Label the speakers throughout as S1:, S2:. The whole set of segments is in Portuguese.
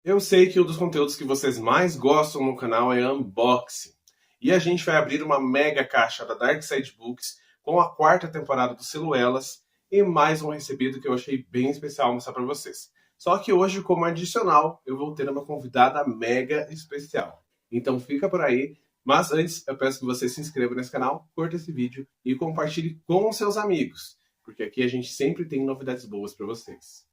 S1: Eu sei que um dos conteúdos que vocês mais gostam no canal é unboxing. E a gente vai abrir uma mega caixa da Dark Side Books com a quarta temporada do selo Elas e mais um recebido que eu achei bem especial mostrar para vocês. Só que hoje, como adicional, eu vou ter uma convidada mega especial. Então fica por aí. Mas antes, eu peço que você se inscreva nesse canal, curta esse vídeo e compartilhe com seus amigos. Porque aqui a gente sempre tem novidades boas para vocês.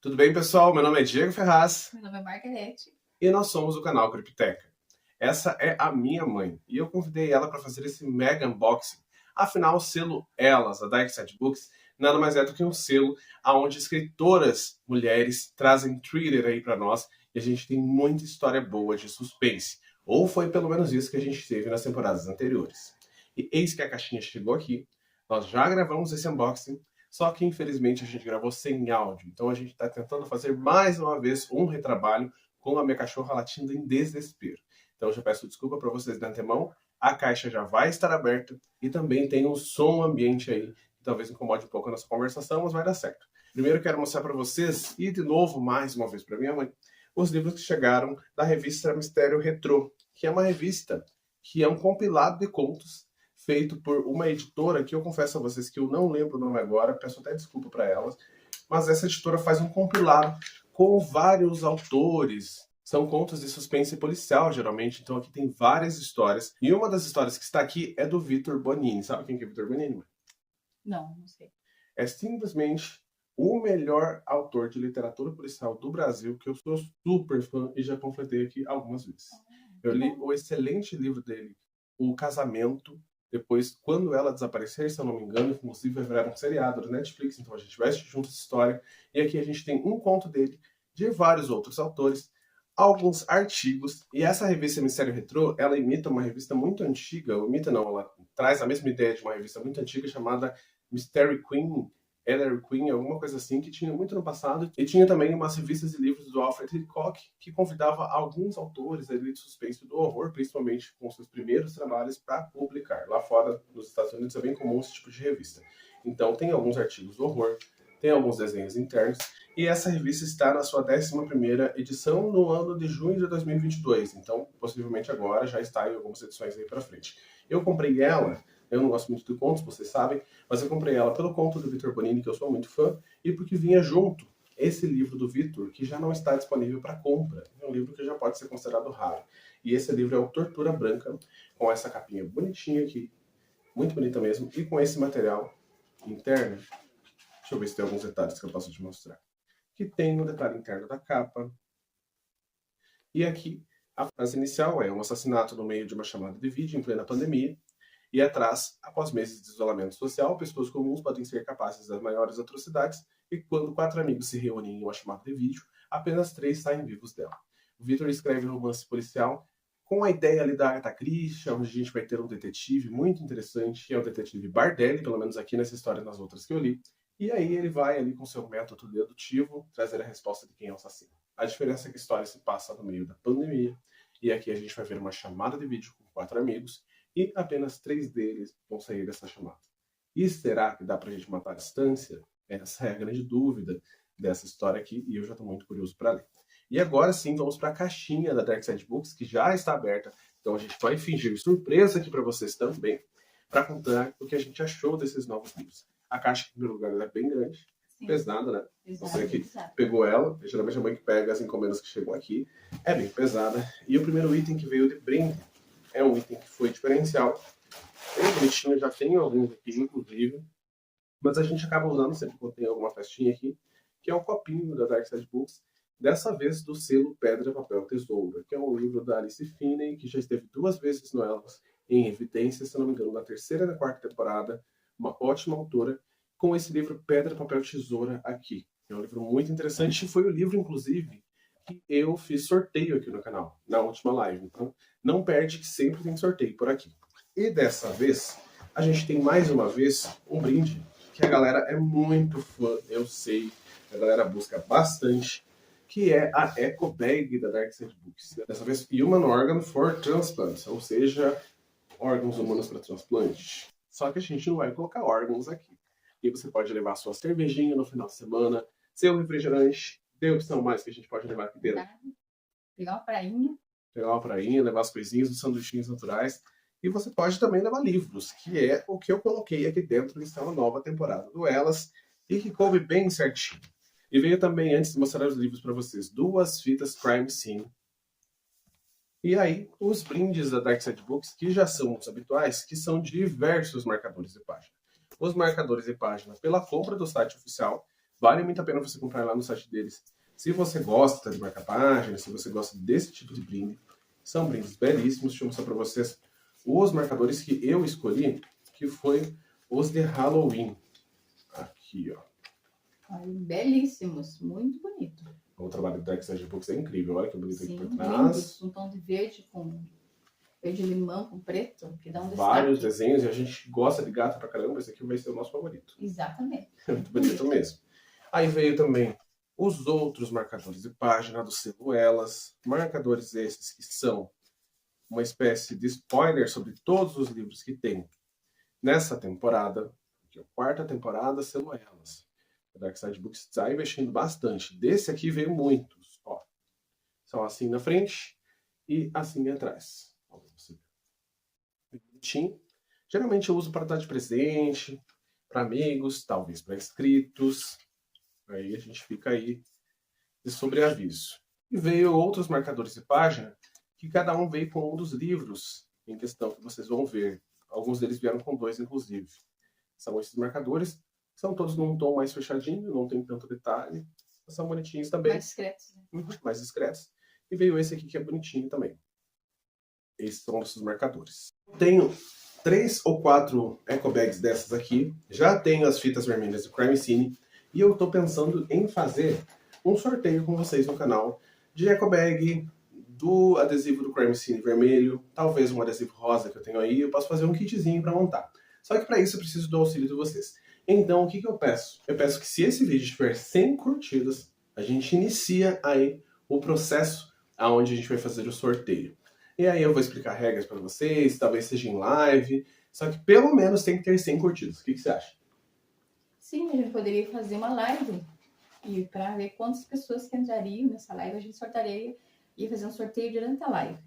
S1: Tudo bem, pessoal? Meu nome é Diego Ferraz.
S2: Meu nome é Margarete.
S1: E nós somos o canal Cripteca. Essa é a minha mãe. E eu convidei ela para fazer esse mega unboxing. Afinal, o selo Elas, a Dark Side Books, nada mais é do que um selo onde escritoras mulheres trazem thriller aí para nós. E a gente tem muita história boa de suspense. Ou foi pelo menos isso que a gente teve nas temporadas anteriores. E eis que a caixinha chegou aqui. Nós já gravamos esse unboxing. Só que, infelizmente, a gente gravou sem áudio. Então, a gente está tentando fazer mais uma vez um retrabalho com a minha cachorra latindo em desespero. Então, eu já peço desculpa para vocês de antemão. A caixa já vai estar aberta e também tem um som ambiente aí, que talvez incomode um pouco a nossa conversação, mas vai dar certo. Primeiro, eu quero mostrar para vocês, e de novo, mais uma vez para minha mãe, os livros que chegaram da revista Mistério Retrô, que é uma revista que é um compilado de contos feito por uma editora que eu confesso a vocês que eu não lembro o nome agora, peço até desculpa para elas, mas essa editora faz um compilado com vários autores. São contos de suspense policial, geralmente, então aqui tem várias histórias. E uma das histórias que está aqui é do Victor Bonini. Sabe quem que é Victor Bonini?
S2: Não sei.
S1: É simplesmente o melhor autor de literatura policial do Brasil, que eu sou super fã e já completei aqui algumas vezes. Eu li o excelente livro dele, O Casamento. Depois, Quando Ela Desaparecer, se eu não me engano, inclusive vai virar um seriado do Netflix, então a gente vai assistir junto essa história. E aqui a gente tem um conto dele, de vários outros autores, alguns artigos. E essa revista Mistério Retrô, ela imita uma revista muito antiga, imita não, ela traz a mesma ideia de uma revista muito antiga chamada Mystery Queen, Ellery Queen, alguma coisa assim, que tinha muito no passado. E tinha também umas revistas e livros do Alfred Hitchcock, que convidava alguns autores ali de suspense e do horror, principalmente com seus primeiros trabalhos, para publicar. Lá fora, nos Estados Unidos, é bem comum esse tipo de revista. Então, tem alguns artigos do horror, tem alguns desenhos internos, e essa revista está na sua 11ª edição no ano de junho de 2022. Então, possivelmente agora já está em algumas edições aí para frente. Eu comprei ela. Eu não gosto muito de contos, vocês sabem, mas eu comprei ela pelo conto do Victor Bonini, que eu sou muito fã, e porque vinha junto esse livro do Victor, que já não está disponível para compra. É um livro que já pode ser considerado raro. E esse livro é o Tortura Branca, com essa capinha bonitinha aqui, muito bonita mesmo, e com esse material interno. Deixa eu ver se tem alguns detalhes que eu posso te mostrar. Que tem o detalhe interno da capa. E aqui, a frase inicial é: um assassinato no meio de uma chamada de vídeo em plena pandemia. E atrás, após meses de isolamento social, pessoas comuns podem ser capazes das maiores atrocidades, e quando 4 amigos se reúnem em uma chamada de vídeo, apenas 3 saem vivos dela. O Victor escreve um romance policial com a ideia ali da Agatha Christie, onde a gente vai ter um detetive muito interessante, que é o detetive Bardelli, pelo menos aqui nessa história e nas outras que eu li. E aí ele vai ali com seu método dedutivo trazer a resposta de quem é o assassino. A diferença é que a história se passa no meio da pandemia, e aqui a gente vai ver uma chamada de vídeo com 4 amigos, e apenas 3 deles vão sair dessa chamada. E será que dá pra gente matar a distância? Essa é a grande dúvida dessa história aqui, e eu já estou muito curioso para ler. E agora sim, vamos para a caixinha da Dark Side Books, que já está aberta. Então a gente vai fingir surpresa aqui para vocês também, para contar o que a gente achou desses novos livros. A caixa, em primeiro lugar, ela é bem grande, sim, pesada, né?
S2: Exato,
S1: você que
S2: exato.
S1: Pegou ela, geralmente a mãe que pega as encomendas que chegam aqui, é bem pesada. E o primeiro item que veio de brinde é um item que foi diferencial. Bem bonitinho, já tem alguns aqui, inclusive. Mas a gente acaba usando sempre quando tem alguma festinha aqui, que é um copinho da Dark Side Books, dessa vez do selo Pedra, Papel, Tesoura, que é um livro da Alice Finney, que já esteve 2 vezes no Elas em evidência, se não me engano, na 3ª e na 4ª temporada. Uma ótima autora, com esse livro Pedra, Papel, Tesoura aqui. É um livro muito interessante, e foi o livro, inclusive, que eu fiz sorteio aqui no canal, na última live. Então, não perde que sempre tem sorteio por aqui. E dessa vez, a gente tem mais uma vez um brinde, que a galera é muito fã, eu sei, a galera busca bastante, que é a Eco Bag da Dark Side Books. Dessa vez, Human Organ for Transplant, ou seja, órgãos humanos para transplante. Só que a gente não vai colocar órgãos aqui. E você pode levar sua cervejinha no final de semana, seu refrigerante, tem opção mais que a gente pode levar aqui dentro.
S2: Pegar uma prainha.
S1: Pegar uma prainha, levar as coisinhas, os sanduichinhos naturais. E você pode também levar livros, que é o que eu coloquei aqui dentro dessa nova temporada do Elas, e que coube bem certinho. E veio também, antes de mostrar os livros para vocês, 2 fitas Crime Scene. E aí, os brindes da Dark Side Books, que já são os habituais, que são diversos marcadores de página. Os marcadores de página, pela compra do site oficial, vale muito a pena você comprar lá no site deles. Se você gosta de marcar página, se você gosta desse tipo de brinde, são brindes belíssimos. Deixa eu mostrar para vocês os marcadores que eu escolhi, que foi os de Halloween. Aqui, ó.
S2: Ai, belíssimos, muito bonito.
S1: O trabalho do Dark Side Books é incrível. Olha que bonito.
S2: Sim,
S1: aqui por trás.
S2: Lindos, um tom de verde com verde-limão com preto, que dá um
S1: Vários
S2: destaque.
S1: desenhos, e a gente gosta de gato pra caramba. Esse aqui vai ser o nosso favorito.
S2: Exatamente.
S1: É muito bonito mesmo. Aí veio também os outros marcadores de página do selo Elas. Marcadores esses que são uma espécie de spoiler sobre todos os livros que tem nessa temporada, que é a 4ª temporada, selo Elas. A Dark Side Books está investindo bastante. Desse aqui veio muitos. Ó. São assim na frente e assim atrás. Bonitinho. Geralmente eu uso para dar de presente, para amigos, talvez para inscritos. Aí a gente fica aí de sobreaviso. E veio outros marcadores de página, que cada um veio com um dos livros em questão que vocês vão ver. Alguns deles vieram com 2, inclusive. São esses marcadores. São todos num tom mais fechadinho, não tem tanto detalhe. São bonitinhos também.
S2: Mais discretos. Né?
S1: Mais discretos. E veio esse aqui que é bonitinho também. Esses são nossos marcadores. Tenho 3 ou 4 eco bags dessas aqui. Já tenho as fitas vermelhas do Crime Scene. E eu estou pensando em fazer um sorteio com vocês no canal de eco bag, do adesivo do Crime Scene vermelho, talvez um adesivo rosa que eu tenho aí. Eu posso fazer um kitzinho para montar. Só que para isso eu preciso do auxílio de vocês. Então, o que eu peço? Eu peço que se esse vídeo tiver 100 curtidas, a gente inicia aí o processo aonde a gente vai fazer o sorteio. E aí eu vou explicar regras para vocês, talvez seja em live, só que pelo menos tem que ter 100 curtidas. O que você acha?
S2: Sim, a gente poderia fazer uma live e para ver quantas pessoas que entrariam nessa live, a gente sortearia e fazer um sorteio durante a live.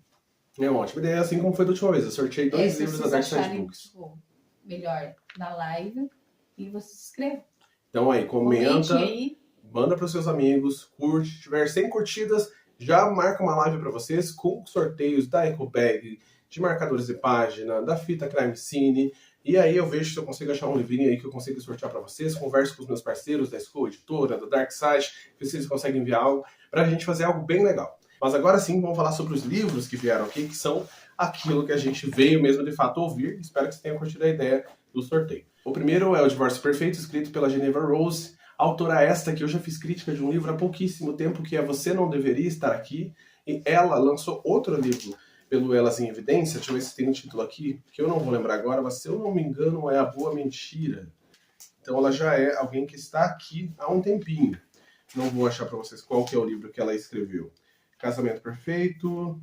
S1: É uma ótima ideia, assim como foi da última vez. Eu sorteei 2 livros da Dark Side Books.
S2: Tipo, melhor na live e você se inscreve.
S1: Então aí, comenta,
S2: aí.
S1: Manda para os seus amigos, curte. Se tiver 100 curtidas, já marca uma live para vocês com sorteios da EcoBag, de marcadores de página, da fita Crime Scene. E aí eu vejo se eu consigo achar um livrinho aí que eu consigo sortear para vocês. Converso com os meus parceiros da School Editora, da Dark Side, ver se eles conseguem enviar algo para a gente fazer algo bem legal. Mas agora sim, vamos falar sobre os livros que vieram aqui, que são aquilo que a gente veio mesmo de fato ouvir. Espero que você tenha curtido a ideia do sorteio. O primeiro é O Divórcio Perfeito, escrito pela Geneva Rose, autora esta que eu já fiz crítica de um livro há pouquíssimo tempo, que é Você Não Deveria Estar Aqui, e ela lançou outro livro pelo Elas em Evidência. Deixa eu ver se tem um título aqui, que eu não vou lembrar agora, mas se eu não me engano é A Boa Mentira. Então ela já é alguém que está aqui há um tempinho. Não vou achar para vocês qual que é o livro que ela escreveu. Casamento Perfeito...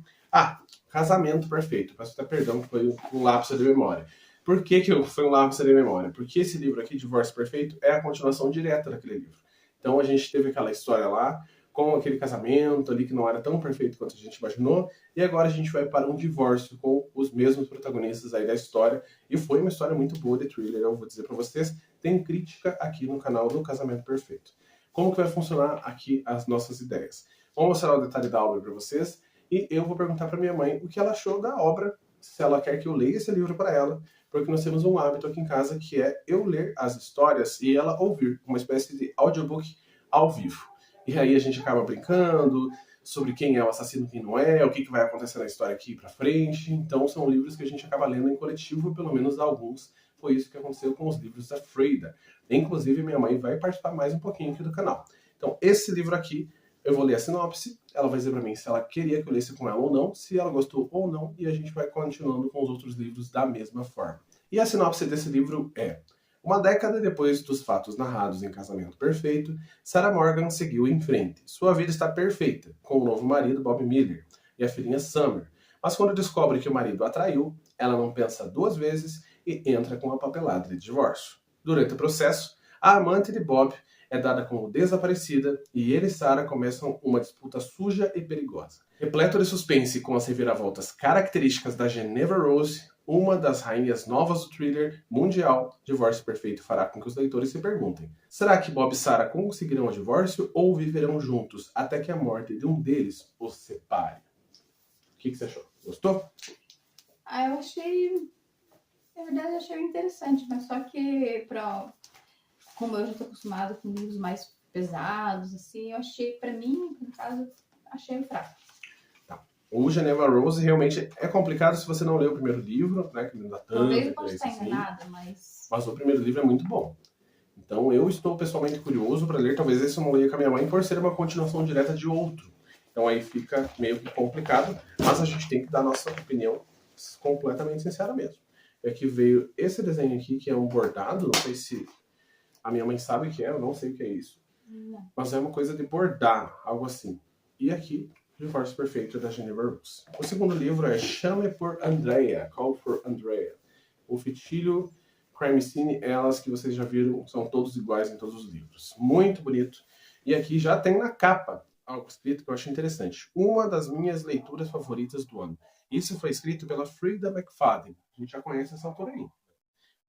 S1: Casamento Perfeito. Peço até perdão que foi um lapso de memória. Por que foi um lapso de memória? Porque esse livro aqui, Divórcio Perfeito, é a continuação direta daquele livro. Então a gente teve aquela história lá, com aquele casamento ali que não era tão perfeito quanto a gente imaginou, e agora a gente vai para um divórcio com os mesmos protagonistas aí da história, e foi uma história muito boa de thriller, eu vou dizer para vocês. Tem crítica aqui no canal do Casamento Perfeito. Como que vai funcionar aqui as nossas ideias? Vou mostrar o detalhe da obra para vocês, e eu vou perguntar para minha mãe o que ela achou da obra, se ela quer que eu leia esse livro para ela, porque nós temos um hábito aqui em casa que é eu ler as histórias e ela ouvir, uma espécie de audiobook ao vivo. E aí a gente acaba brincando sobre quem é o assassino e quem não é, o que vai acontecer na história aqui pra frente. Então são livros que a gente acaba lendo em coletivo, pelo menos alguns. Foi isso que aconteceu com os livros da Freida. Inclusive minha mãe vai participar mais um pouquinho aqui do canal. Então esse livro aqui, eu vou ler a sinopse, ela vai dizer pra mim se ela queria que eu lesse com ela ou não, se ela gostou ou não, e a gente vai continuando com os outros livros da mesma forma. E a sinopse desse livro é: uma década depois dos fatos narrados em Casamento Perfeito, Sarah Morgan seguiu em frente. Sua vida está perfeita, com o novo marido Bob Miller e a filhinha Summer. Mas quando descobre que o marido a traiu, ela não pensa duas vezes e entra com a papelada de divórcio. Durante o processo, a amante de Bob é dada como desaparecida e ele e Sarah começam uma disputa suja e perigosa. Repleto de suspense com as reviravoltas características da Geneva Rose, uma das rainhas novas do thriller mundial, Divórcio Perfeito fará com que os leitores se perguntem: será que Bob e Sarah conseguirão o divórcio ou viverão juntos até que a morte de um deles os separe? O que você achou? Gostou?
S2: Eu achei... Na verdade, eu achei interessante, mas só que como eu já estou acostumada com livros mais pesados, assim, eu achei, para mim, no caso, achei fraco.
S1: O Geneva Rose realmente é complicado se você não leu o primeiro livro, né? Que não dá tanto.
S2: Talvez eu possa estar enganada, mas
S1: o primeiro livro é muito bom. Então eu estou pessoalmente curioso para ler. Talvez esse eu não leia com a minha mãe por ser uma continuação direta de outro. Então aí fica meio que complicado, mas a gente tem que dar nossa opinião completamente sincera mesmo. É que veio esse desenho aqui, que é um bordado, não sei se a minha mãe sabe o que é, eu não sei o que é isso.
S2: não.
S1: Mas é uma coisa de bordar, algo assim. E aqui, Divórcio Perfeito da Geneva Rose. O segundo livro é Chame por Andrea, Call for Andrea. O Fitilho, Crime Scene, elas que vocês já viram, são todos iguais em todos os livros. Muito bonito. E aqui já tem na capa algo escrito que eu achei interessante. Uma das minhas leituras favoritas do ano. Isso foi escrito pela Frida McFadden. A gente já conhece essa autora aí.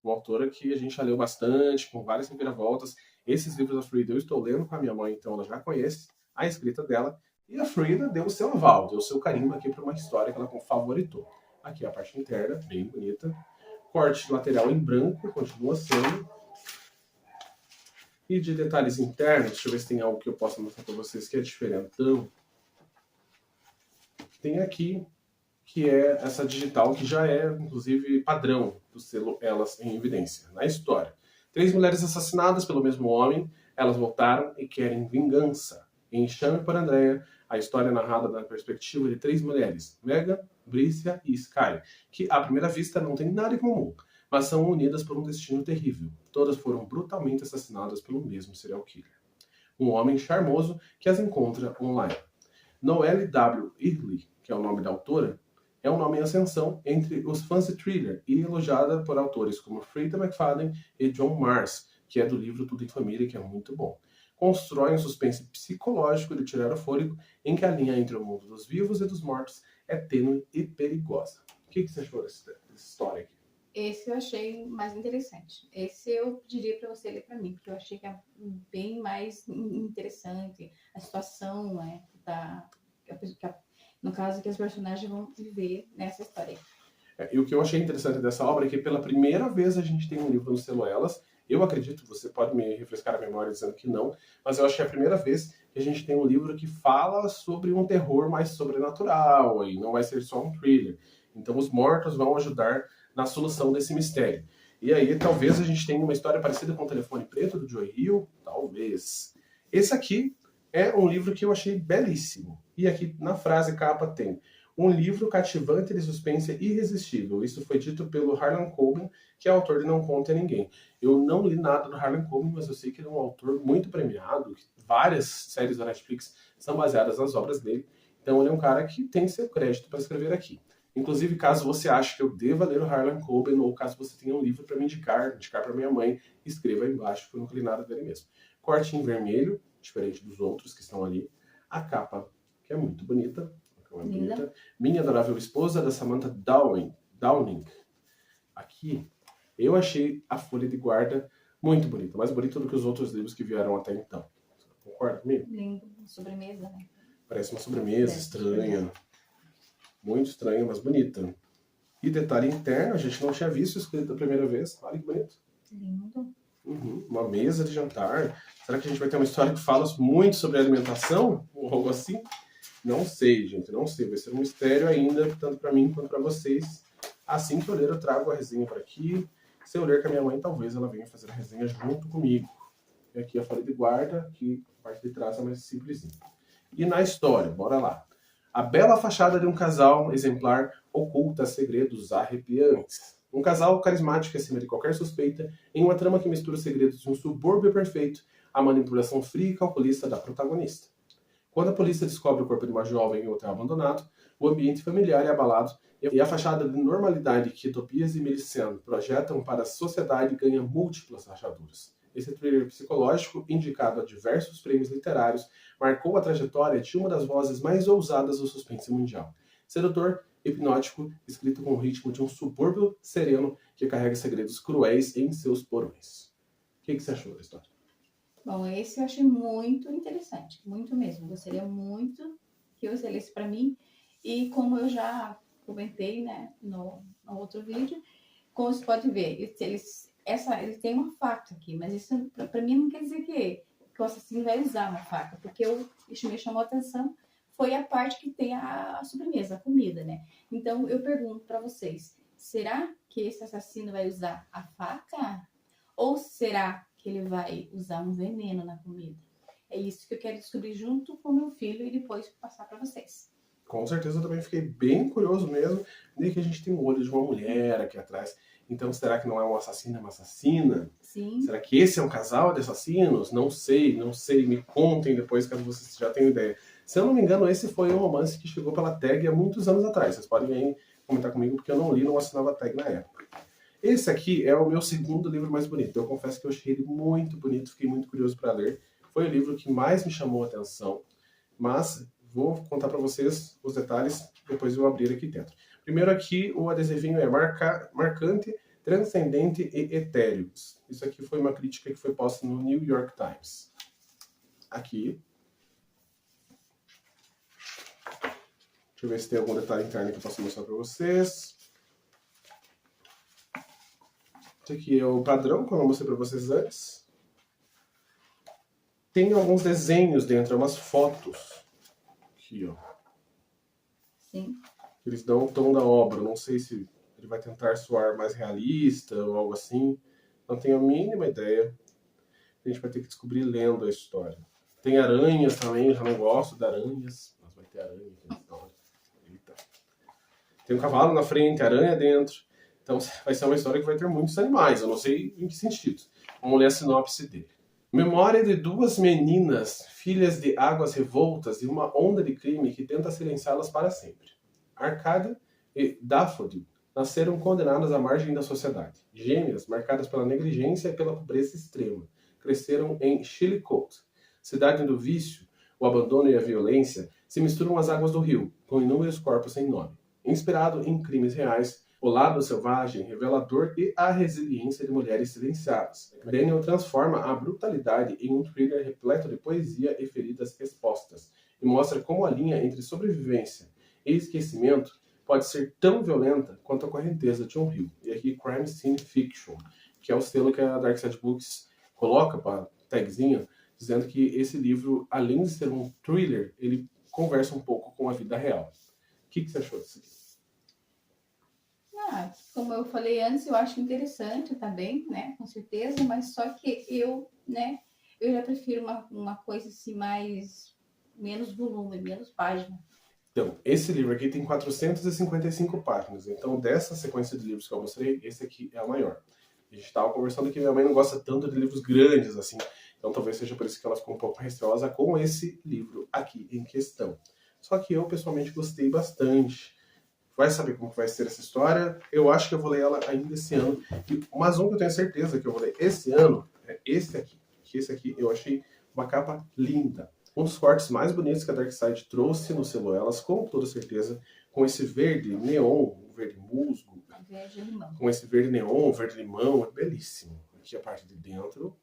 S1: Uma autora que a gente já leu bastante, com várias reviravoltas. Esses livros da Frida eu estou lendo com a minha mãe, então ela já conhece a escrita dela. E a Frida deu o seu aval, deu o seu carimbo aqui para uma história que ela favoritou. Aqui a parte interna, bem bonita. Corte lateral em branco, continua sendo. E de detalhes internos, deixa eu ver se tem algo que eu possa mostrar para vocês que é diferentão. Tem aqui, que é essa digital, que já é, inclusive, padrão do selo Elas em Evidência. Na história, 3 mulheres assassinadas pelo mesmo homem, elas voltaram e querem vingança. Em Chame por Andrea, a história é narrada da perspectiva de 3 mulheres, Megan, Brícia e Sky, que à primeira vista não têm nada em comum, mas são unidas por um destino terrível. Todas foram brutalmente assassinadas pelo mesmo serial killer. Um homem charmoso que as encontra online. Noelle W. Early, que é o nome da autora, é um nome em ascensão entre os fãs de thriller e elogiada por autores como Frida McFadden e John Marrs, que é do livro Tudo em Família, que é muito bom. Constrói um suspense psicológico de tirar o fôlego, em que a linha entre o mundo dos vivos e dos mortos é tênue e perigosa. O que você achou dessa história aqui?
S2: Esse eu achei mais interessante. Esse eu pediria para você ler para mim, porque eu achei que é bem mais interessante a situação, né, no caso que os personagens vão viver nessa história.
S1: E o que eu achei interessante dessa obra é que pela primeira vez a gente tem um livro no selo Elas. Eu acredito, você pode me refrescar a memória dizendo que não, mas eu acho que é a primeira vez que a gente tem um livro que fala sobre um terror mais sobrenatural, e não vai ser só um thriller. Então os mortos vão ajudar na solução desse mistério. E aí talvez a gente tenha uma história parecida com o Telefone Preto, do Joy Hill, talvez. Esse aqui é um livro que eu achei belíssimo. E aqui na frase capa tem: um livro cativante de suspense irresistível. Isso foi dito pelo Harlan Coben, que é autor de Não Conte a Ninguém. Eu não li nada do Harlan Coben, mas eu sei que ele é um autor muito premiado. Várias séries da Netflix são baseadas nas obras dele. Então ele é um cara que tem seu crédito para escrever aqui. Inclusive, caso você ache que eu deva ler o Harlan Coben, ou caso você tenha um livro para me indicar para minha mãe, escreva aí embaixo, que eu nunca li nada dele mesmo. Corte em vermelho, diferente dos outros que estão ali. A capa, que é muito bonita. Minha Adorável Esposa, da Samantha Downing. Aqui, eu achei a folha de guarda muito bonita. Mais bonita do que os outros livros que vieram até então. Você concorda comigo?
S2: Lindo. Sobremesa, né?
S1: Parece uma sobremesa estranha. Muito estranha, mas bonita. E detalhe interno, a gente não tinha visto escrito da primeira vez. Olha que bonito.
S2: Lindo.
S1: Uma mesa de jantar. Será que a gente vai ter uma história que fala muito sobre alimentação? Ou algo assim? Não sei, gente, não sei. Vai ser um mistério ainda, tanto para mim quanto para vocês. Assim que eu ler, eu trago a resenha por aqui. Se eu ler com a minha mãe, talvez ela venha fazer a resenha junto comigo. E aqui a folha de guarda, que a parte de trás é mais simplesinha. E na história, bora lá. A bela fachada de um casal exemplar oculta segredos arrepiantes. Um casal carismático acima de qualquer suspeita, em uma trama que mistura os segredos de um subúrbio perfeito, a manipulação fria e calculista da protagonista. Quando a polícia descobre o corpo de uma jovem em um hotel abandonado, o ambiente familiar é abalado e a fachada de normalidade que Tobias e Millicent projetam para a sociedade ganha múltiplas rachaduras. Esse thriller psicológico, indicado a diversos prêmios literários, marcou a trajetória de uma das vozes mais ousadas do suspense mundial. Sedutor, hipnótico, escrito com o ritmo de um subúrbio sereno que carrega segredos cruéis em seus porões. O que você achou da história?
S2: Bom, esse eu achei muito interessante, muito mesmo. Gostaria muito que você lesse para mim. E como eu já comentei, né, no outro vídeo, como você pode ver, ele tem uma faca aqui, mas isso para mim não quer dizer que o assassino vai usar uma faca, porque isso me chamou a atenção foi a parte que tem a sobremesa, a comida, né? Então eu pergunto para vocês, será que esse assassino vai usar a faca? Ou será que ele vai usar um veneno na comida? É isso que eu quero descobrir junto com meu filho e depois passar para vocês.
S1: Com certeza eu também fiquei bem curioso mesmo, de que a gente tem o olho de uma mulher aqui atrás. Então será que não é um assassino, é uma assassina?
S2: Sim.
S1: Será que esse é um casal de assassinos? Não sei, não sei. Me contem depois, caso vocês já tenham ideia. Se eu não me engano, esse foi um romance que chegou pela Tag há muitos anos atrás. Vocês podem aí comentar comigo, porque eu não li, não assinava a Tag na época. Esse aqui é o meu segundo livro mais bonito. Eu confesso que eu achei ele muito bonito, fiquei muito curioso para ler. Foi o livro que mais me chamou a atenção, mas vou contar para vocês os detalhes depois de eu abrir aqui dentro. Primeiro aqui, o adesivinho é marcante, transcendente e etéreo. Isso aqui foi uma crítica que foi posta no New York Times. Aqui. Deixa eu ver se tem algum detalhe interno que eu posso mostrar para vocês. Esse aqui é o padrão, como eu mostrei para vocês antes. Tem alguns desenhos dentro, umas fotos. Aqui, ó.
S2: Sim.
S1: Eles dão o tom da obra. Não sei se ele vai tentar soar mais realista ou algo assim. Não tenho a mínima ideia. A gente vai ter que descobrir lendo a história. Tem aranhas também, eu já não gosto de aranhas. Mas vai ter aranha aqui na história. Eita. Tem um cavalo na frente, aranha dentro. Então vai ser uma história que vai ter muitos animais. Eu não sei em que sentido. Vamos ler a sinopse dele. Memória de duas meninas, filhas de águas revoltas e uma onda de crime que tenta silenciá-las para sempre. Arcádia e Daffodil nasceram condenadas à margem da sociedade. Gêmeas, marcadas pela negligência e pela pobreza extrema. Cresceram em Chillicothe, cidade do vício, o abandono e a violência se misturam às águas do rio, com inúmeros corpos sem nome. Inspirado em crimes reais, o lado selvagem, revelador e a resiliência de mulheres silenciadas. Daniel transforma a brutalidade em um thriller repleto de poesia e feridas expostas, e mostra como a linha entre sobrevivência e esquecimento pode ser tão violenta quanto a correnteza de um rio. E aqui, Crime Scene Fiction, que é o selo que a Dark Side Books coloca para a tagzinha, dizendo que esse livro, além de ser um thriller, ele conversa um pouco com a vida real. O que você achou disso aqui?
S2: Como eu falei antes, eu acho interessante também, né? Com certeza, mas só que eu já prefiro uma coisa assim menos volume, menos página.
S1: Então, esse livro aqui tem 455 páginas. Então, dessa sequência de livros que eu mostrei, esse aqui é o maior. A gente estava conversando que minha mãe não gosta tanto de livros grandes assim. Então, talvez seja por isso que ela ficou um pouco receosa com esse livro aqui em questão. Só que eu, pessoalmente, gostei bastante. Vai saber como vai ser essa história. Eu acho que eu vou ler ela ainda esse ano. Mas um que eu tenho certeza que eu vou ler esse ano é esse aqui. Que esse aqui eu achei uma capa linda. Um dos cortes mais bonitos que a Darkside trouxe no selo Elas, com toda certeza, com esse verde neon, verde musgo,
S2: verde limão.
S1: Com esse verde neon, verde limão, é belíssimo. Aqui a parte de dentro,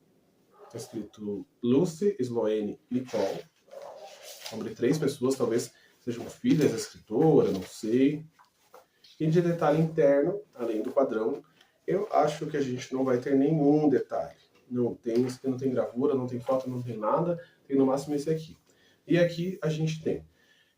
S1: está escrito Lucy Sloane Nicole, nome de 3 pessoas, talvez sejam filhas da escritora, não sei. E de detalhe interno, além do padrão, eu acho que a gente não vai ter nenhum detalhe. Não tem, esse aqui não tem gravura, não tem foto, não tem nada. Tem no máximo esse aqui. E aqui a gente tem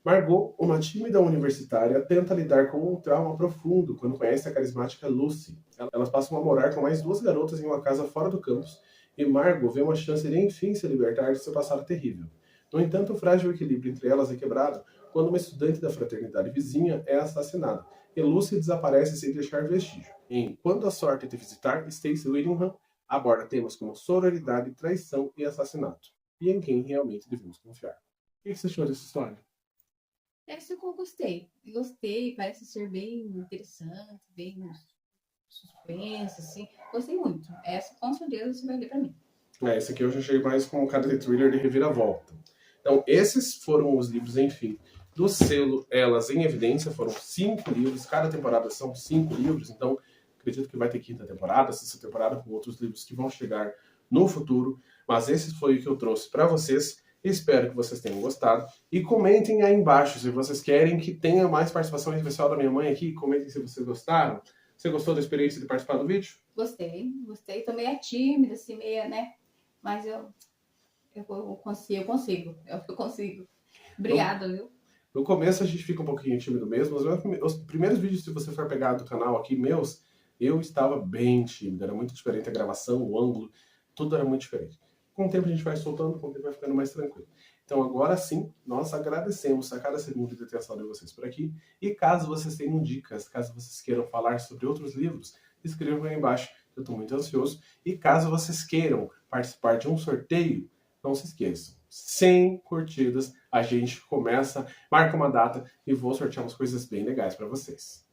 S1: Margot, uma tímida universitária, tenta lidar com um trauma profundo quando conhece a carismática Lucy. Elas passam a morar com mais 2 garotas em uma casa fora do campus, e Margot vê uma chance de enfim se libertar de seu passado terrível. No entanto, o frágil equilíbrio entre elas é quebrado quando uma estudante da fraternidade vizinha é assassinada, e Lucy desaparece sem deixar vestígio. Em Quando a Sorte Te Visitar, Stacey Whittingham aborda temas como sororidade, traição e assassinato, e em quem realmente devemos confiar. O que você achou dessa história?
S2: Essa eu gostei. Gostei, parece ser bem interessante, bem suspense, assim. Gostei muito. Essa, com certeza, você vai ler pra mim.
S1: Esse aqui eu já achei mais como um cara de thriller de reviravolta. Então, esses foram os livros, enfim, do selo Elas em Evidência. Foram 5 livros, cada temporada são 5 livros, então acredito que vai ter quinta temporada, sexta temporada, com outros livros que vão chegar no futuro. Mas esse foi o que eu trouxe para vocês. Espero que vocês tenham gostado. E comentem aí embaixo se vocês querem que tenha mais participação especial da minha mãe aqui. Comentem se vocês gostaram. Você gostou da experiência de participar do vídeo?
S2: Gostei, gostei. Tô meio tímida, assim, meio, né? Mas eu consigo. Eu consigo.
S1: No,
S2: Obrigada, viu?
S1: no começo a gente fica um pouquinho tímido mesmo. Os primeiros vídeos, se você for pegar do canal aqui, meus, eu estava bem tímido. Era muito diferente a gravação, o ângulo, tudo era muito diferente. Com o tempo a gente vai soltando, com o tempo vai ficando mais tranquilo. Então agora sim, nós agradecemos a cada segundo de atenção de vocês por aqui. E caso vocês tenham dicas, caso vocês queiram falar sobre outros livros, escrevam aí embaixo. Eu estou muito ansioso. E caso vocês queiram participar de um sorteio, não se esqueçam. 100 curtidas, a gente começa, marca uma data e vou sortear umas coisas bem legais para vocês.